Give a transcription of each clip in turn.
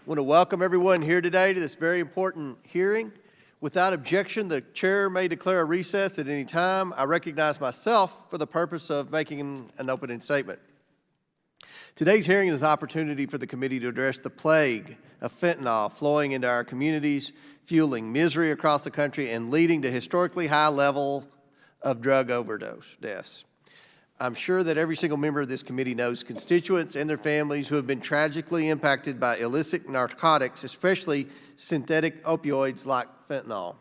I want to welcome everyone here today to this very important hearing. Without objection, the chair may declare a recess at any time. I recognize myself for the purpose of making an opening statement. Today's hearing is an opportunity for the committee to address the plague of fentanyl flowing into our communities, fueling misery across the country, and leading to historically high level of drug overdose deaths. I'm sure that every single member of this committee knows constituents and their families who have been tragically impacted by illicit narcotics, especially synthetic opioids like fentanyl.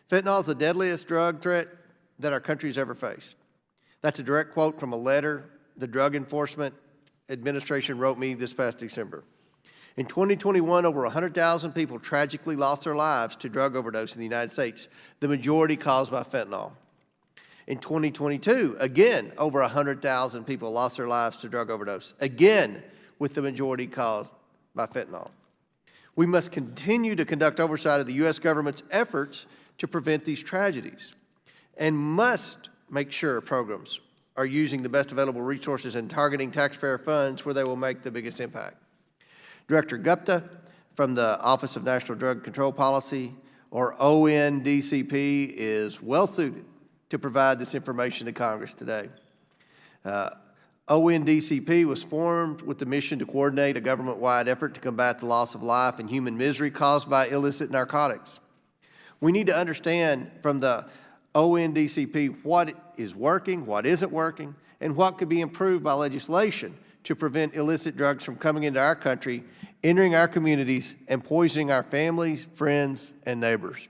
Fentanyl is the deadliest drug threat that our country has ever faced. That's a direct quote from a letter the Drug Enforcement Administration wrote me this past December. In 2021, over 100,000 people tragically lost their lives to drug overdose in the United States, the majority caused by fentanyl. In 2022, again, over 100,000 people lost their lives to drug overdose, again, with the majority caused by fentanyl. We must continue to conduct oversight of the U.S. government's efforts to prevent these tragedies and must make sure programs are using the best available resources and targeting taxpayer funds where they will make the biggest impact. Director Gupta from the Office of National Drug Control Policy, or ONDCP, is well suited to provide this information to Congress today. ONDCP was formed with the mission to coordinate a government-wide effort to combat the loss of life and human misery caused by illicit narcotics. We need to understand from the ONDCP what is working, what isn't working, and what could be improved by legislation to prevent illicit drugs from coming into our country, entering our communities, and poisoning our families, friends, and neighbors.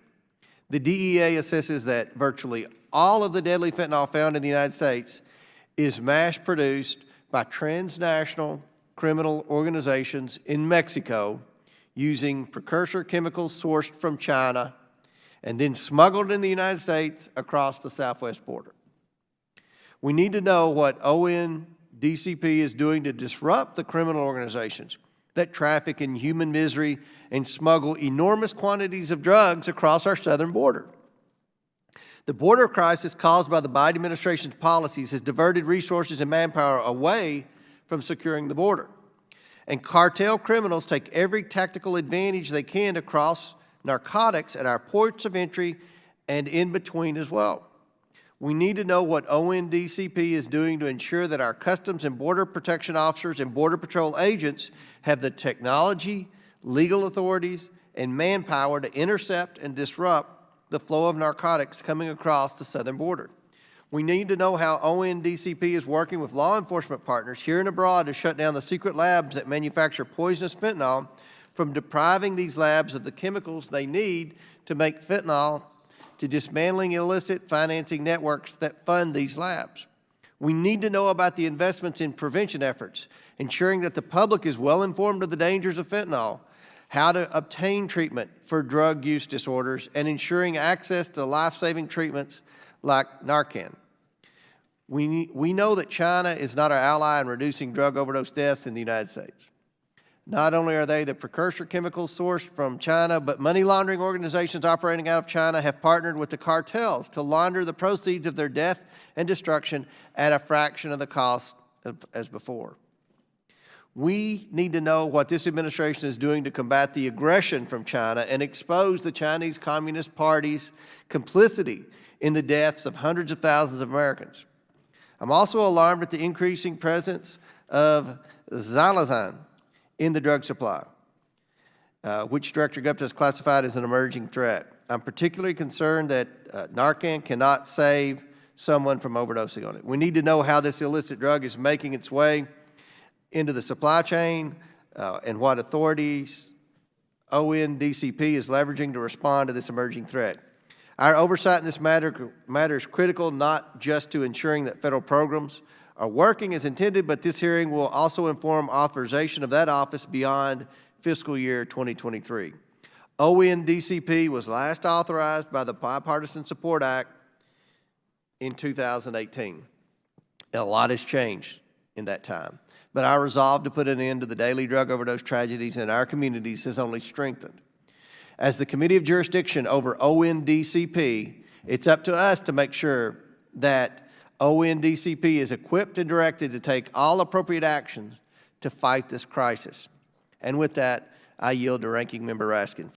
The DEA assesses that virtually all of the deadly fentanyl found in the United States is mass-produced by transnational criminal organizations in Mexico using precursor chemicals sourced from China and then smuggled in the United States across the southwest border. We need to know what ONDCP is doing to disrupt the criminal organizations that traffic in human misery and smuggle enormous quantities of drugs across our southern border. The border crisis caused by the Biden administration's policies has diverted resources and manpower away from securing the border. And cartel criminals take every tactical advantage they can to cross narcotics at our ports of entry and in between as well. We need to know what ONDCP is doing to ensure that our Customs and Border Protection officers and Border Patrol agents have the technology, legal authorities, and manpower to intercept and disrupt the flow of narcotics coming across the southern border. We need to know how ONDCP is working with law enforcement partners here and abroad to shut down the secret labs that manufacture poisonous fentanyl from depriving these labs of the chemicals they need to make fentanyl, to dismantling illicit financing networks that fund these labs. We need to know about the investments in prevention efforts, ensuring that the public is well informed of the dangers of fentanyl, how to obtain treatment for drug use disorders, and ensuring access to life-saving treatments like Narcan. We know that China is not our ally in reducing drug overdose deaths in the United States. Not only are they the precursor chemicals sourced from China, but money laundering organizations operating out of China have partnered with the cartels to launder the proceeds of their death and destruction at a fraction of the cost as before. We need to know what this administration is doing to combat the aggression from China and expose the Chinese Communist Party's complicity in the deaths of hundreds of thousands of Americans. I'm also alarmed at the increasing presence of xylazine in the drug supply, which Director Gupta has classified as an emerging threat. I'm particularly concerned that Narcan cannot save someone from overdosing on it. We need to know how this illicit drug is making its way into the supply chain and what authorities ONDCP is leveraging to respond to this emerging threat. Our oversight in this matter is critical not just to ensuring that federal programs are working as intended, but this hearing will also inform authorization of that office beyond fiscal year 2023. ONDCP was last authorized by the Bipartisan Support Act in 2018. And a lot has changed in that time. But our resolve to put an end to the daily drug overdose tragedies in our communities has only strengthened. As the Committee of Jurisdiction over ONDCP, it's up to us to make sure that ONDCP is equipped and directed to take all appropriate actions to fight this crisis. And with that, I yield to Ranking Member Raskin.